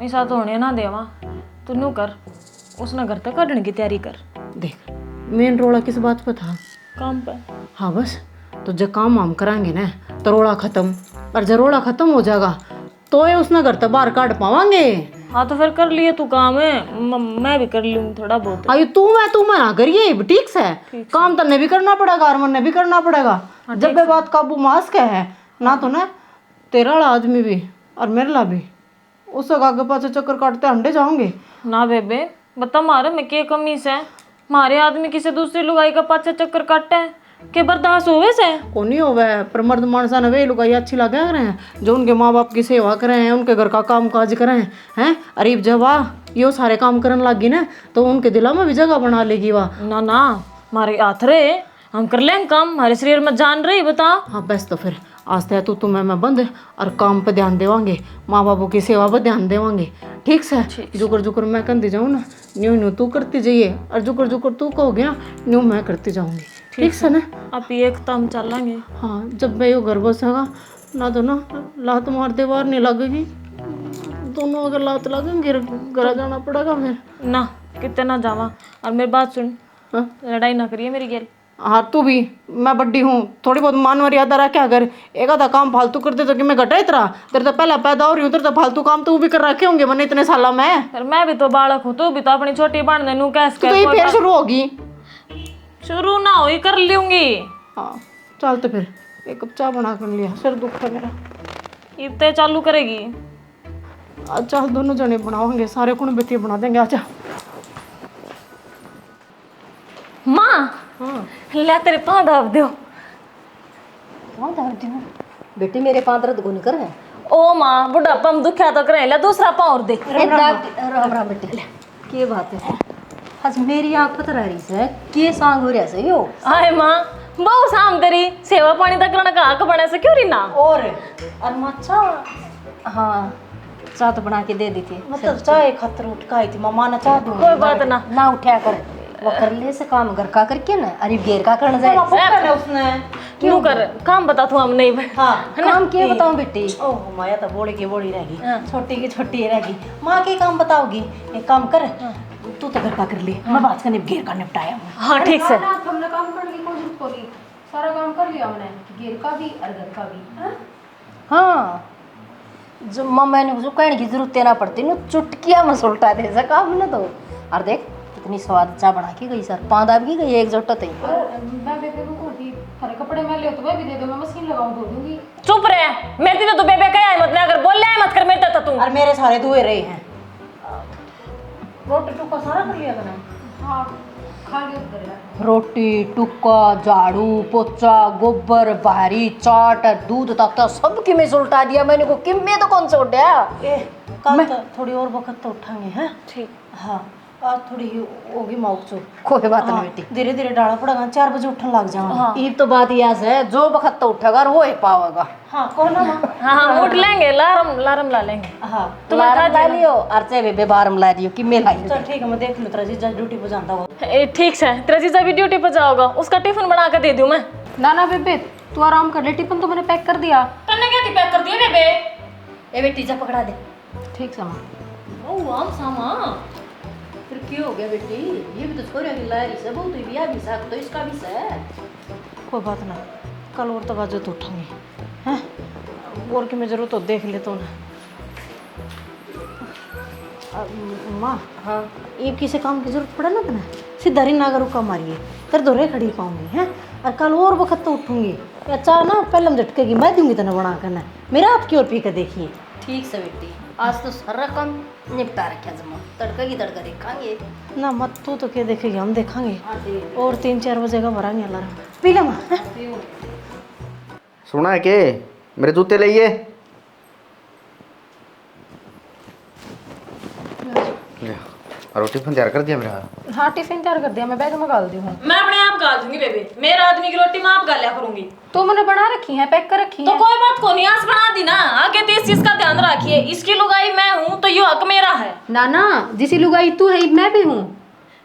ऐसा तो होने ना देवा, तू नू कर उसने घर तक काटने की तैयारी कर। देख मेन रोड़ा किस बात पर था काम पे। हाँ बस तो जब काम हम कराएंगे ना तो रोड़ा खत्म और जब रोड़ा खत्म हो जाएगा तो ये उसने घर तक बाहर काट पावांगे। हाँ तो फिर कर लिए तू काम है, मैं भी कर लूँ थोड़ा बहुत। अरे तू मैं ना करिए ठीक से काम तन्ने भी करना पड़ेगा और मन ने भी करना पड़ेगा। जब ये बात काबू मास के है ना तो ना तेरा वाला आदमी भी और मेरे ला भी उस आगे पाछे चक्कर काटते अंडे जाओगे ना बेबे बता मारे में क्या कमी से, मारे आदमी किसी दूसरी लुगाई का पाछे चक्कर काटते हैं के बर्दाश्त होवे से को नहीं होवे। पर मर्द मानसा ने वे लुगाई अच्छी लगे रहे हैं जो उनके माँ बाप की सेवा करें हैं उनके घर का काम काज करें हैं। अरे जब वाह यो सारे काम करने लगी ना तो उनके दिला में भी जगह बना लेगी वाह। ना ना मारे हाथ रे हम कर लेंगे काम, हमारे शरीर में जान रही बता। हाँ बस तो फिर आज तय तू मैं बंद और काम पे ध्यान देवांगे माँ बापू की सेवा पर ध्यान देवांगे ठीक से। जुकर जुकर मैं करती जाऊँ ना न्यू न्यू तू करती जाइए और जुकर जुकर तू कहोगे ना न्यू मैं करती जाऊँगी ठीक से ना। आप एक तम चलेंगे। हाँ जब मैं यो घर बसेगा ना तो ना लात मार दे बाहर नहीं लगेगी दोनों अगर लात लगेंगे घर जाना पड़ेगा फिर ना कितने ना जावा। और मेरी बात सुन, हाँ? लड़ाई ना करिए मेरी गेल। हाँ तू भी, मैं बड्डी हूँ, थोड़ी बहुत मान मर्यादा रख क्या कर। एक आधा काम फालतू करते तो कि मैं घटा इतना, तेरे तो पहला पैदा हो रही हूँ, तेरे तो फालतू काम तू भी कर रखे होंगे मैंने इतने सालों में। पर मैं भी तो बालक हूँ, तू भी तो अपनी छोटी बहन ने नू कैसे तो ये फिर शुरू होगी। शुरू ना हो ही कर लूंगी। हाँ चल तो फिर एक कप चाय बना कर लिया, सिर दुख है मेरा। इतने चालू करेगी? अच्छा दोनों जने बनाओगे, सारे कुण बेटी बना देंगे। अच्छा माँ ले तेरे पाँव दाब दो। कौन था बेटी मेरे पाँव दर्द को नहीं कर रहे हैं। ओ माँ बुढ़ापा में दुखा तो करे, ले दूसरा पाँव और दे। राम राम बेटी के बात है आज मेरी आँख पता रह रही है के सांग हो रहा है यो। हाय माँ बहु शाम तेरी सेवा पानी तक करने का हक बने से क्यों रही ना? और अच्छा हाँ चाय तो बना के दे दी थी, मतलब चाय खातर उठ का आई थी मामा ना चाह दूँ। कोई बात ना। ना उठा कर वो कर ले से काम घर का करके ना, अरे घेर का करना जाए उसने क्यों कर काम बता तू हम नहीं। हाँ काम के बताऊं बेटी। ओह माया तो बोड़ी की बोड़ी रहेगी, छोटी की छोटी रहेगी। माँ के काम बताओगी, एक काम कर तू तो घर का कर ले, मैं बात करने घेर का निपटाया हूँ। हाँ ठीक से। हमने काम करने की कोशिश करी, सारा काम कर लिया हमने, घेर का भी और घर का भी। हाँ जो मम्मा ने जो कहने की जरूरत ना पड़ती ना, चुटकिया में सुलटा दे ऐसा काम ना। तो और देख कितनी स्वाद चाय बना के गई सर, पाँव दाब की गई एक जोटा थी। कपड़े मैले हो तो मैं भी दे दो, मैं मशीन लगाऊं धो दूंगी। चुप रहे, मेरे तो बेबे कह मत ना, अगर बोल ले मत कर मेरे तो तू। और मेरे सारे धुए रहे हैं। रोटी टुक्का सारा कर लिया मैंने। हाँ खा लिया। रोटी टुक्का झाड़ू पोचा गोबर बाहरी चाट दूध तक सब की में सुलटा दिया मैंने को, किम में तो कौन से उठाया। कल तो थोड़ी और वक्त तो उठाएंगे हैं। ठीक। हाँ आज थोड़ी होगी माउक चो। कोई बात नहीं बेटी, धीरे धीरे डाला पड़ेगा, 4 बजे उठने लग जाऊंगा। ये तो बात याद है जो वक्त तो उठेगा और वो ही पावेगा। हाँ कौन है माँ? हाँ उठ लेंगे, लारम ला लेंगे। हाँ लारम ला लियो और चाहे बेबे बारम ला लियो कि मैं लाई। चल ठीक है, मैं देख लूँ तेरा जीजा ड्यूटी पर जाता हो। ठीक से तेरा जीजा भी ड्यूटी पर जाओगा, उसका टिफिन बना कर दे दूं मैं। ना ना बेबे तू आराम कर ले, टिफिन तो मैंने पैक कर दिया। तन्ने क्या थी पैक कर दिया बेबे? ए बेटी जा पकड़ा दे। ठीक समा। ओ वाम सामा फिर क्यों हो गया बेटी, ये भी तो छोरे की लारी से बहुत ही बिया भी साथ तो इसका भी है। कोई बात ना, कल और तो बाजू तो उठाऊंगी हैं, और की मैं जरूरत हो देख ले तो ना। माँ हाँ ये किसी काम की जरूरत पड़े ना तो ना सीधा री नागर रुका मारिए, तेरे दोरे खड़ी पाऊंगी हैं। और कल और वक्त तो उठूंगी, अच्छा ना पहले हम झटकेगी मैं दूंगी तेना बना करना, मेरा हाथ की ओर पी कर देखिए। ठीक से बेटी, आज तो सारा काम निपटा रखा जमा, तड़का की तड़का देखांगे ना मत तू तो क्या देखेगी, हम देखांगे। और 3-4 बजे का भरांगे अलार्म। पी ले माँ। सुना है के मेरे जूते लाइए। और टिफिन तैयार कर दिया मेरा। हाँ टिफिन तैयार कर दिया, मैं बैग में डाल दी हूँ। मैं अपने आप गाल दूंगी बेबे, मेरा आदमी की रोटी मैं आप गालिया करूंगी। तो मैंने बना रखी है, पैक कर रखी तो है। कोई बात को नहीं, आज बना दी ना, आगे तो इस चीज का ध्यान रखिए, इसकी लुगाई मैं हूँ तो ये हक मेरा है। ना ना जिसी लुगाई तू है मैं भी हूँ।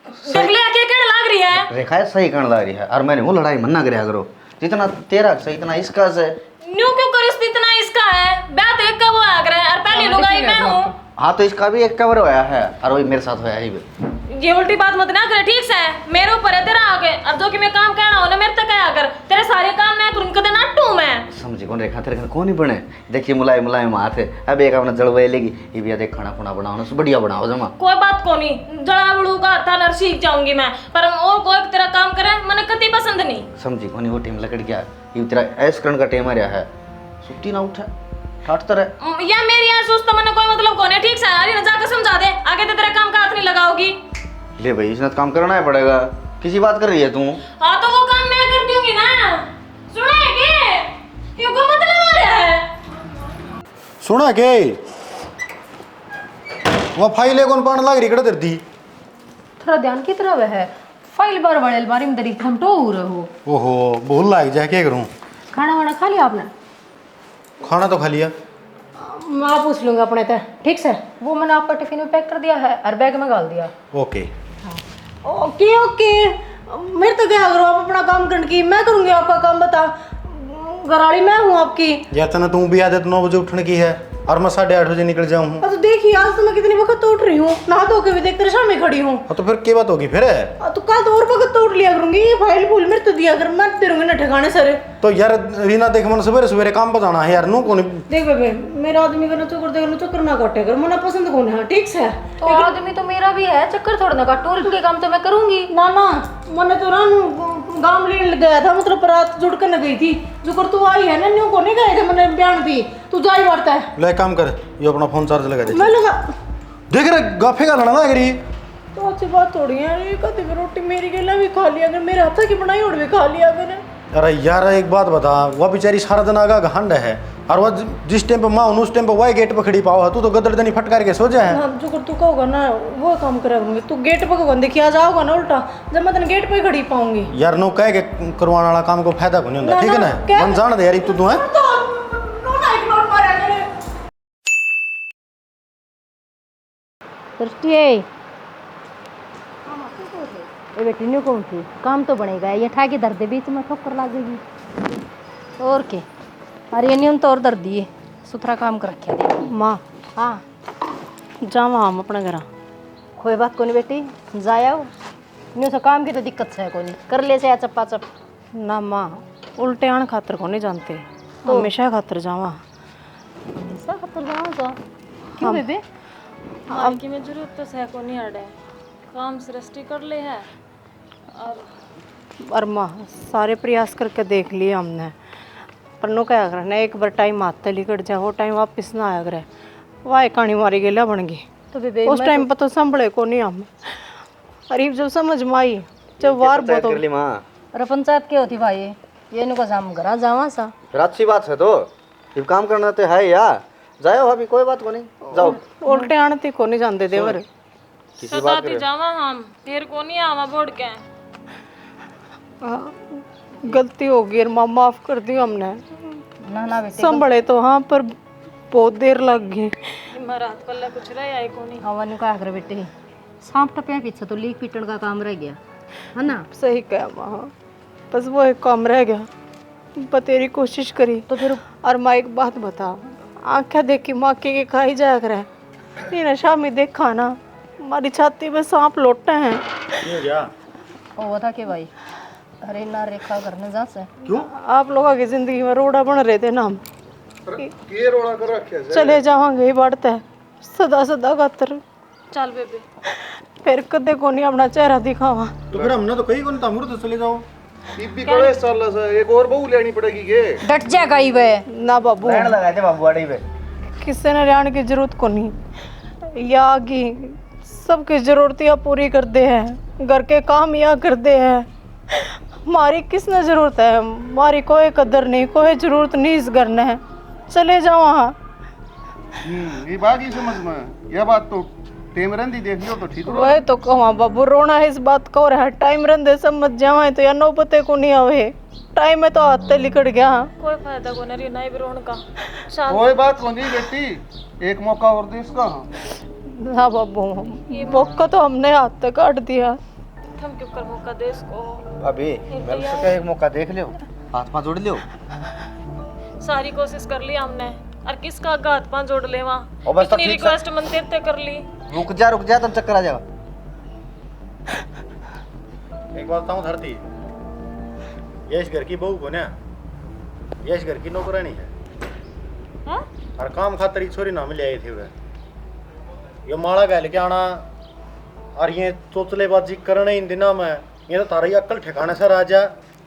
देख ले आके कहने लग रही है। रेखा है सही करने लग रही है, और मैंने वो लड़ाई मन्ना कराया करो, जितना तेरा से इतना इसका से। न्यू क्यों करिस, इतना इसका है बात एक का वो आ रहा है, और पहली लुगाई मैं हूँ। हाँ तो इसका भी एक कवर होया है और वही मेरे साथ होया ही भी। ये उल्टी बात मत ना करे, ठीक से मेरे ऊपर है तेरा आगे, अब जो कि मैं काम कहना हो ना मेरे तक आया कर, तेरे सारे काम मैं करूँ कदे नाटू मैं। समझी कौन रेखा, तेरे घर कौन ही बने। देखिए मुलायम मुलायम हाथ है, अब एक अपना जलवाई लेगी, ये भी देख खाना खुना बनाओ ना बढ़िया बनाओ जमा। कोई बात को नहीं, जड़ा बड़ू का था नर सीख जाऊंगी मैं, पर और कोई तेरा काम करे मैंने कति पसंद नहीं। समझी कौन वो टीम लकड़ गया, ये तेरा ऐस करण का टेम आ रहा है, सुट्टी ना उठा ठाट तरह। या मेरी यहाँ सोच तो मैंने कोई मतलब कौन है, ठीक से अरे ना जाकर समझा दे, आगे तो तेरे काम का हाथ नहीं लगाओगी। ले भाई इसने तो काम करना ही पड़ेगा, किसी बात कर रही है तू। हाँ तो वो काम मैं कर दूंगी ना, सुना है के ये को मतलब आ रहा है। सुना के वहाँ फाइल कौन पान लाग रही कड़ा धरती। थोड़ा ध्यान की तरफ है, फाइल बार बड़े अलमारी में दरी घंटो हो रहे हो। ओहो भूल लाग जाए, क्या करूँ। खाना वाना खा लिया आपने? खाना तो खा लिया। मैं पूछ लूंगा अपने ते, ठीक से। वो मैंने आपका टिफिन में पैक कर दिया है और बैग में डाल दिया। ओके ओके ओके, मेरे तो क्या करो, आप अपना काम करने की, मैं करूंगी आपका काम। बता घराड़ी मैं हूँ आपकी। या तना तू भी आदत 9 बजे उठने की है, और मैं 8:30 बजे निकल जाऊँ हूँ। अब तो देखिए आज तो मैं कितनी वक्त तो उठ रही हूँ, नहा धो के भी देख तेरे सामने खड़ी हूँ। तो फिर क्या बात होगी फिर? तो कल तो और वक्त तो उठ लिया करूंगी, ये फाइल फूल मेरे तो दिया कर, मैं दे दूंगी ना ठिकाने सारे। तो यार रीना देख, मन सवेरे सवेरे काम पर जाना है यार, नू कौन देख बेबे, मेरा आदमी का ना चक्कर देख लो, चक्कर ना काटे कर, मना पसंद कौन है, ठीक से। तो आदमी तो मेरा भी है, चक्कर थोड़ा ना काटू, इनके काम तो मैं करूंगी। ना ना, मैंने तो ना गांव लेने गया था, मतलब रात जुड़ कर न गई थी, जो कर तू आई है ना, न्यू को नहीं गए थे, मैंने बयान दी, तू जा ही बढ़ता है। ले काम कर, ये अपना फोन चार्ज लगा दे। मैं लगा देख रहे गाफे का लड़ा ना करी। तो अच्छी बात थोड़ी है, ये कभी भी रोटी मेरी गेला भी खा लिया अगर, मेरे हाथ की बनाई और भी खा लिया अगर। अरे यार एक बात बता, वो बेचारी सारा दिन आगा घंड है, और वो जिस टाइम पे माँ उस टाइम पे वही गेट पे खड़ी पाओ, तू तो गदरदनी फटकार के सो जाए। हाँ, जो कर तू कहोगा ना वो काम करा करूंगी, तू गेट पे कहोगा देखिए आ जाओगा ना उल्टा, जब मैं तेरे गेट पे ही खड़ी पाऊंगी। यार नो कह के करवाने वाला काम को फायदा को नहीं होता, ठीक है ना? मन जान दे यार, तू है दृष्टि है ये बेटी न्यू कौन थी, काम तो बनेगा, ये ठाकी दर्द बीच में ठोकर लगेगी और के। अरे ये न्यून तो और दर्द दिए सुथरा काम कर रखे दे। माँ हाँ जावा हम अपने घर। कोई बात को नहीं बेटी, जाओ न्यू से काम की तो दिक्कत है कोई नहीं, कर ले से चप्पा चप। ना माँ उल्टे आने खातर को नहीं जानते, तो हमेशा खातर जावा। ऐसा खतर जाओ जा क्यों बेबे? मालकी में जरूरत तो है को नहीं अड़े, काम सृष्टि कर ले है। और माँ सारे प्रयास करके देख लिए हमने, पर नो क्या करना, एक बार टाइम हाथ लिकट जाए, वो टाइम वापस ना आया करे, वाह कहानी मारी गेला बन गई। तो बेबे उस टाइम पर तो संभले को नहीं हम, अरे जब समझ में आई, जब वार बहुत हो माँ अरे पंचायत के होती भाई, ये इनको जाम घरा जावा सा। फिर अच्छी बात है, तो ये काम करना तो है यार, जाओ भाभी कोई बात को नहीं, जाओ। उल्टे आने को नहीं जानते देवर। सदाती जावा हम, फिर को नहीं आवा बोड़ के। गलती हो गई माँ, माफ कर दी हमने। ना ना बेटे संभले तो हाँ, पर बहुत देर लग गई। रात पल्ला कुछ रह आई को नहीं। हवन का आकर बेटे सांप टपया पीछे तो लीक पीटन का काम रह गया है ना। सही कहा माँ, बस वो एक काम रह गया, पर तेरी कोशिश करी तो फिर और माँ एक बात बता, आंखें देखी माँ के खाई जाया करे, ये नशा में देखा ना हमारी छाती में सांप लौटे हैं। ये क्या वो था कि भाई अरे ना रेखा करने जा से क्यों? आप लोगों की जिंदगी में रोड़ा बन रहे थे ना हम, ये रोड़ा कर रखे चले जावांगे बढ़ता है सदा सदा खातर, चल बेबे फिर कदे को नहीं अपना चेहरा दिखावा। तो फिर हमने तो कहीं को नहीं था, मुड़ तो चले जाओ। भी कड़े साल से एक और बहू लेनी पड़ेगी के। डट जा गई वे ना बाबू, लगा दे बाबू अड़ी पे, किसी ने रहने की जरूरत को नहीं, या आगे सबकी जरूरतियाँ पूरी कर दे हैं, घर के काम या कर दे हैं, हमारी किसने जरूरत है, हमारी कोई कदर नहीं, कोई जरूरत नहीं इस घर ने, चले जाओ वहाँ। ये बात ही समझ में, यह बात तो टेम रंदी देख लियो तो ठीक। वह तो कहा बाबू, रोना है इस बात का, और है टाइम रंदे समझ जावे तो या नौबते को नहीं आवे, टाइम में तो हाथ से लिकट गया। कोई फायदा को नहीं नहीं बिरोण का। चल कोई बात को नहीं बेटी, एक मौका और दे इसका। हाँ बाबू, मौका तो हमने हाथ से काट दिया। थम क्यों कर मौका दे इसको। भाभी मैं तो क्या एक मौका देख लियो, हाथ पांव जोड़ लियो। सारी कोशिश कर ली हमने, और किसका आगा हाथ पांव जोड़ ले वहाँ, और बस तो इतनी ठीक से- रिक्वेस्ट मन तेरे कर ली। रुक जा तब चक्कर आ जाएगा। एक बात बताऊं धरती, ये इस घर की बहू को ना, ये इस घर की नौकरानी है, हाँ? और काम खातर ही छोरी ना मिले आए थे वे, ये माला गैल के आना और ये चोचलेबाजी करना इन दिनों में, ये तो तारी अक्ल ठिकाने से राजा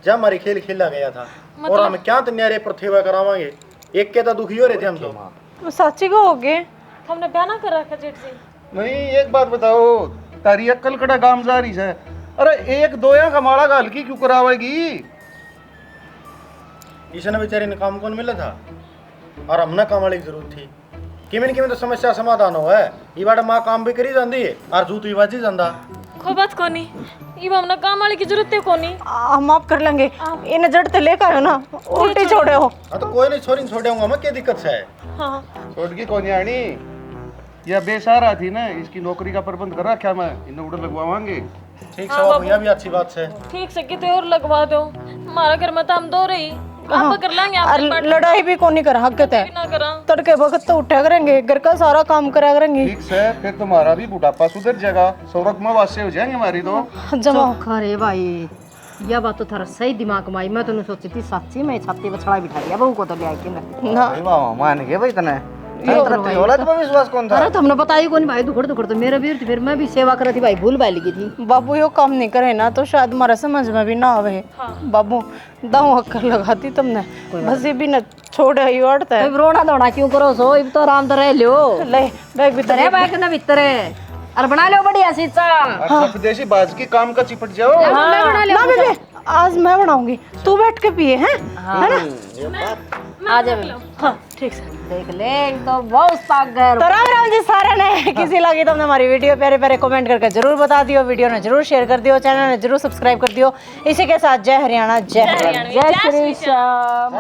जा हमारी खेल खेला गया था, और हम क्या तो न्यारे पर सेवा करावांगे, एक के तो दुखी हो रहे थे हम तो। साची को हो गए हमने ब्याह ना कर रखा जेठ जी। नहीं एक बात बताओ, तारी अक्कल कड़ा काम जारी है, अरे एक दोया का माड़ा गाल की क्यों करावेगी? इसने बेचारे ने काम कौन मिला था, और हमने काम वाली की जरूरत थी, किमें किमें तो समस्या समाधान हो है, ये बार माँ काम भी करी जाती है और जूत भी बाजी जाता। कोई बात को नहीं, ये हमने काम वाले की जरूरत है को नहीं। हम माफ कर लेंगे, इन्हें जड़ ते लेकर आयो ना, उल्टी छोड़े हो। हाँ तो कोई नहीं, छोरी छोड़ेगा मैं, क्या दिक्कत है? हाँ छोड़ की कौन आनी, यह बेसहारा थी ना, इसकी नौकरी का प्रबंध कर रखा मैं, इन्हें उड़े लगवावांगे। ठीक है बाबू, यह भी अच्छी बात है। ठीक से कितने और लगवा दो, हमारा घर में तो हम दो रही, आप कर लेंगे आप और लड़ाई भी कौन नहीं कर हकत है ना करा तड़के वक्त तो उठा करेंगे घर का सारा काम करा करेंगे ठीक से फिर तुम्हारा भी बुढ़ापा सुधर जाएगा, स्वर्ग में वासे हो जाएंगे हमारी तो। जमा अरे भाई यह बात तो थारा सही दिमाग में आई। मैं तो सोची थी सच्ची में छाती पर छड़ा बिठा दिया बहू को तो ले आई कि ना भाई मामा मान गए भाई तने तेरी औलाद पर विश्वास कौन था? अरे तो हमने बताई कौन भाई दुखड़ दुखड़ तो मेरा भी फिर मैं भी सेवा कर थी भाई भूल भाई लगी थी। बाबू यो काम नहीं करे ना तो शायद हमारा समझ में भी ना आवे। बाबू दाऊ अक्कर लगाती तुमने बस ये भी न छोड़े ही अड़ता है। तो रोना धोना क्यों करो सो इब तो आराम रह लियो ले बैग भीतर अरे बैग ना भीतर और बना लो बढ़िया सी चाल। अच्छा विदेशी बाज की काम का चिपट जाओ। मैं बना ना बेबे आज मैं बनाऊंगी तू बैठ के पिए हैं है ना। आ जा हाँ ठीक से देख ले तो बहुत ताक गए। तो राम राम जी सारे ने किसी लगी तो हमारी वीडियो प्यारे प्यारे कमेंट करके जरूर बता दियो, वीडियो ने जरूर शेयर कर दियो, चैनल ने जरूर सब्सक्राइब कर दियो। इसी के साथ जय हरियाणा जय जय श्री श्याम।